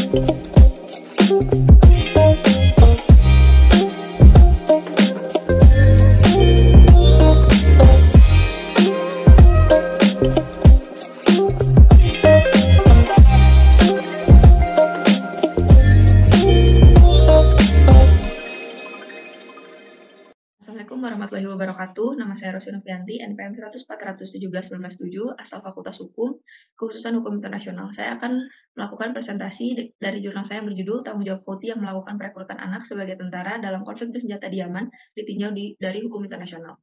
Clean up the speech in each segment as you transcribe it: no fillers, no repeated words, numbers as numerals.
Assalamualaikum warahmatullahi wabarakatuh. Nama saya Rosi Novianti, NPM 10417-197, asal Fakultas Hukum, kekhususan Hukum Internasional. Saya akan melakukan presentasi dari jurnal saya yang berjudul Tanggung Jawab Houthi yang melakukan perekrutan anak sebagai tentara dalam konflik bersenjata di Yaman ditinjau dari hukum internasional.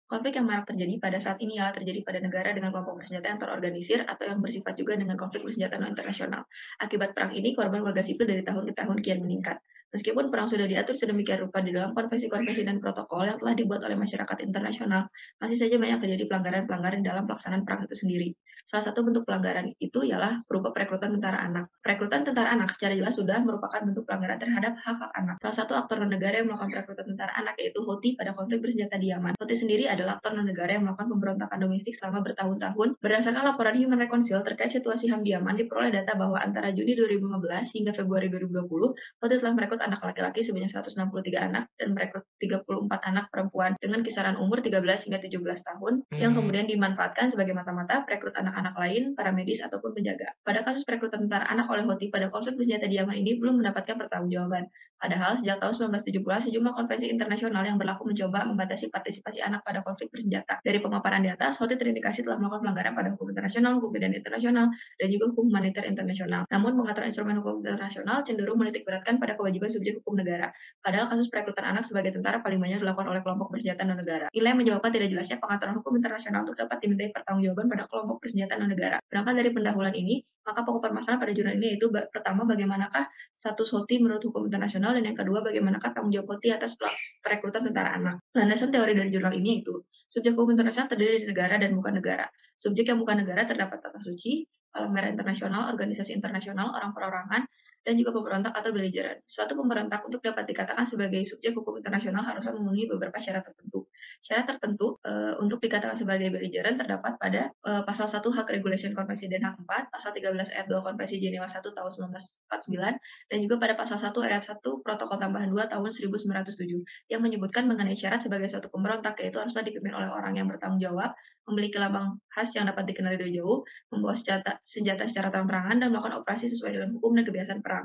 Konflik yang marak terjadi pada saat ini ialah terjadi pada negara dengan kelompok bersenjata yang terorganisir atau yang bersifat juga dengan konflik bersenjata non internasional. Akibat perang ini, korban warga sipil dari tahun ke tahun kian meningkat. Meskipun perang sudah diatur sedemikian rupa di dalam konvensi-konvensi dan protokol yang telah dibuat oleh masyarakat internasional, masih saja banyak terjadi pelanggaran-pelanggaran dalam pelaksanaan perang itu sendiri. Salah satu bentuk pelanggaran itu ialah berupa perekrutan tentara anak. Perekrutan tentara anak secara jelas sudah merupakan bentuk pelanggaran terhadap hak-hak anak. Salah satu aktor non-negara yang melakukan perekrutan tentara anak yaitu Houthi pada konflik bersenjata di Yaman. Houthi sendiri adalah aktor non-negara yang melakukan pemberontakan domestik selama bertahun-tahun. Berdasarkan laporan Human Rights Council terkait situasi HAM di Yaman, diperoleh data bahwa antara Juni 2015 hingga Februari 2020, Houthi telah merekrut anak laki-laki sebanyak 163 anak dan merekrut 34 anak perempuan dengan kisaran umur 13 hingga 17 tahun yang kemudian dimanfaatkan sebagai mata-mata perekrut anak-anak lain, para medis ataupun penjaga. Pada kasus perekrutan tentara anak oleh Houthi pada konflik bersenjata di Yaman ini belum mendapatkan pertanggungjawaban. Padahal sejak tahun 1970 sejumlah konvensi internasional yang berlaku mencoba membatasi partisipasi anak pada konflik bersenjata. Dari pemaparan di atas, Houthi terindikasi telah melakukan pelanggaran pada hukum internasional, hukum pidana internasional, dan juga hukum humaniter internasional. Namun, pengaturan instrumen hukum internasional cenderung menitikberatkan pada kewajiban subjek hukum negara. Padahal kasus perekrutan anak sebagai tentara paling banyak dilakukan oleh kelompok bersenjata non-negara. Nilai menyebabkan tidak jelasnya pengaturan hukum internasional untuk dapat dimintai pertanggungjawaban pada kelompok bersenjata non-negara. Berangkat dari pendahuluan ini, maka pokok permasalahan pada jurnal ini yaitu pertama, bagaimanakah status Houthi menurut hukum internasional, dan yang kedua, bagaimanakah tanggung jawab Houthi atas perekrutan tentara anak. Landasan teori dari jurnal ini yaitu subjek hukum internasional terdiri dari negara dan bukan negara. Subjek yang bukan negara terdapat tata suci, Palang Merah Internasional, organisasi internasional, orang perorangan, dan juga pemberontak atau belligerent. Suatu pemberontak untuk dapat dikatakan sebagai subjek hukum internasional harusnya memenuhi beberapa syarat tertentu. Syarat tertentu untuk dikatakan sebagai belligerent terdapat pada pasal 1 Hak Regulation Konvensi Den Haag 4, pasal 13 ayat 2 Konvensi Jenewa 1 tahun 1949, dan juga pada pasal 1 ayat 1 Protokol Tambahan 2 tahun 1907 yang menyebutkan mengenai syarat sebagai suatu pemberontak, yaitu haruslah dipimpin oleh orang yang bertanggung jawab, memiliki lambang khas yang dapat dikenali dari jauh, membawa senjata secara terang-terangan, dan melakukan operasi sesuai dengan hukum dan kebiasaan perang.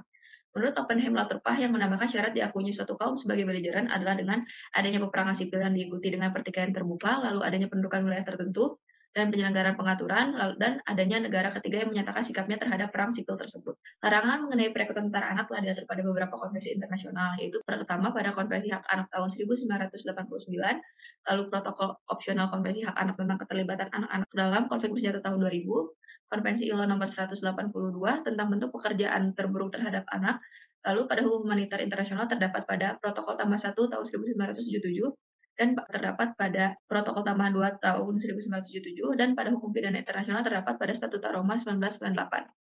Menurut Oppenheim Lauterbach, yang menambahkan syarat diakuinya suatu kaum sebagai belligerent adalah dengan adanya peperangan sipil yang diikuti dengan pertikaian terbuka, lalu adanya pendudukan wilayah tertentu, dan penyelenggaraan pengaturan, dan adanya negara ketiga yang menyatakan sikapnya terhadap perang sipil tersebut. Larangan mengenai perekrutan tentara anak telah diatur pada beberapa konvensi internasional, yaitu pertama pada Konvensi Hak Anak tahun 1989, lalu Protokol Opsional Konvensi Hak Anak tentang keterlibatan anak-anak dalam konflik bersenjata tahun 2000, Konvensi ILO nomor 182 tentang bentuk pekerjaan terburuk terhadap anak, lalu pada hukum humaniter internasional terdapat pada Protokol Tambah 1 tahun 1977, dan terdapat pada Protokol Tambahan 2 tahun 1977, dan pada hukum pidana internasional terdapat pada Statuta Roma 1998.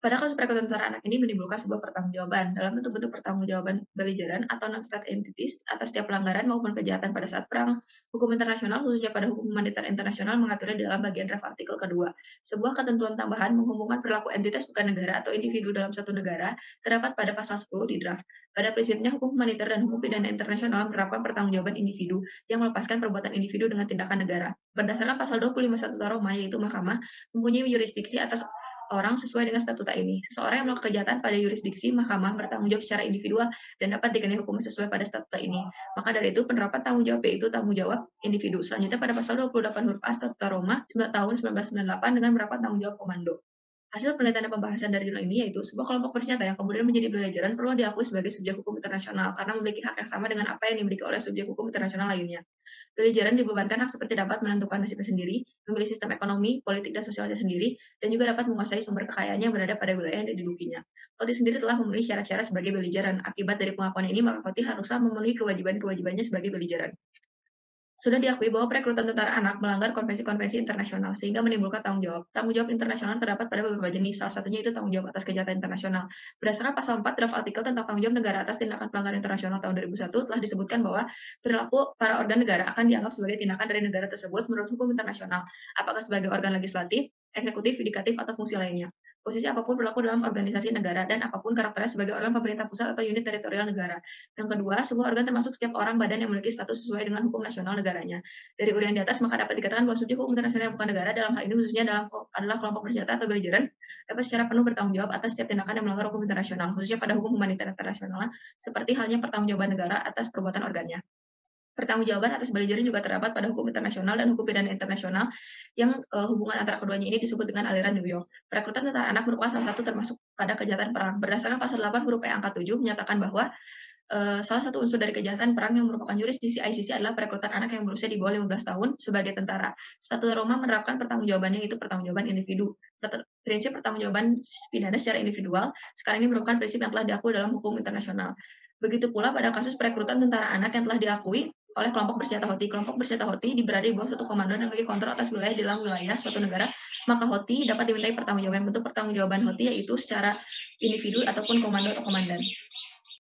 Pada kasus perekrutan tentara anak ini menimbulkan sebuah pertanggungjawaban dalam bentuk-bentuk pertanggungjawaban belligerent atau non-state entities atas setiap pelanggaran maupun kejahatan pada saat perang. Hukum internasional, khususnya pada hukum humaniter internasional, mengaturnya dalam bagian draft artikel kedua. Sebuah ketentuan tambahan menghubungkan perilaku entitas bukan negara atau individu dalam suatu negara terdapat pada pasal 10 di draft. Pada prinsipnya, hukum humaniter dan hukum pidana internasional menerapkan pertanggungjawaban individu yang melepaskan perbuatan individu dengan tindakan negara. Berdasarkan pasal 25 Statuta Roma, yaitu mahkamah mempunyai yurisdiksi atas orang sesuai dengan statuta ini. Seseorang yang melakukan kejahatan pada yurisdiksi mahkamah bertanggung jawab secara individual dan dapat dikenai hukum sesuai pada statuta ini. Maka dari itu, penerapan tanggung jawab yaitu tanggung jawab individu. Selanjutnya pada pasal 28 huruf A Statuta Roma tahun 1998 dengan menerapkan tanggung jawab komando. Hasil penelitian dan pembahasan dari jurnal ini yaitu sebuah kelompok bersenjata yang kemudian menjadi belligerent perlu diakui sebagai subjek hukum internasional karena memiliki hak yang sama dengan apa yang dimiliki oleh subjek hukum internasional lainnya. Belligerent dibebankan hak seperti dapat menentukan nasibnya sendiri, memilih sistem ekonomi, politik, dan sosialnya sendiri, dan juga dapat menguasai sumber kekayaannya yang berada pada wilayah yang didudukinya. Houthi sendiri telah memenuhi syarat-syarat sebagai belligerent. Akibat dari pengakuan ini, maka Houthi haruslah memenuhi kewajiban-kewajibannya sebagai belligerent. Sudah diakui bahwa perekrutan tentara anak melanggar konvensi-konvensi internasional sehingga menimbulkan tanggung jawab. Tanggung jawab internasional terdapat pada beberapa jenis, salah satunya itu tanggung jawab atas kejahatan internasional. Berdasarkan pasal 4 draft artikel tentang tanggung jawab negara atas tindakan pelanggaran internasional tahun 2001 telah disebutkan bahwa perilaku para organ negara akan dianggap sebagai tindakan dari negara tersebut menurut hukum internasional, apakah sebagai organ legislatif, eksekutif, yudikatif, atau fungsi lainnya. posisi apapun berlaku dalam organisasi negara, dan apapun karakternya sebagai organ pemerintah pusat atau unit teritorial negara. Yang kedua, sebuah organ termasuk setiap orang badan yang memiliki status sesuai dengan hukum nasional negaranya. Dari uraian di atas, maka dapat dikatakan bahwa subjek hukum internasional yang bukan negara, dalam hal ini khususnya adalah kelompok bersenjata atau beligeran, dapat secara penuh bertanggung jawab atas setiap tindakan yang melanggar hukum internasional, khususnya pada hukum humaniter internasional, seperti halnya pertanggungjawaban negara atas perbuatan organnya. Pertanggungjawaban atas beligeran juga terdapat pada hukum internasional dan hukum pidana internasional yang hubungan antara keduanya ini disebut dengan aliran New York. Perekrutan tentara anak merupakan salah satu termasuk pada kejahatan perang. Berdasarkan pasal 8 huruf E angka 7 menyatakan bahwa salah satu unsur dari kejahatan perang yang merupakan jurisdiksi ICC adalah perekrutan anak yang berusia di bawah 15 tahun sebagai tentara. Statut Roma menerapkan pertanggungjawabannya itu pertanggungjawaban individu. Prinsip pertanggungjawaban pidana secara individual sekarang ini merupakan prinsip yang telah diakui dalam hukum internasional. Begitu pula pada kasus perekrutan tentara anak yang telah diakui oleh kelompok bersenjata Houthi. Kelompok bersenjata Houthi berada di bawah suatu komando dan memiliki kontrol atas wilayah di dalam wilayah suatu negara, maka Houthi dapat dimintai pertanggungjawaban. Bentuk pertanggungjawaban Houthi yaitu secara individu ataupun komando atau komandan.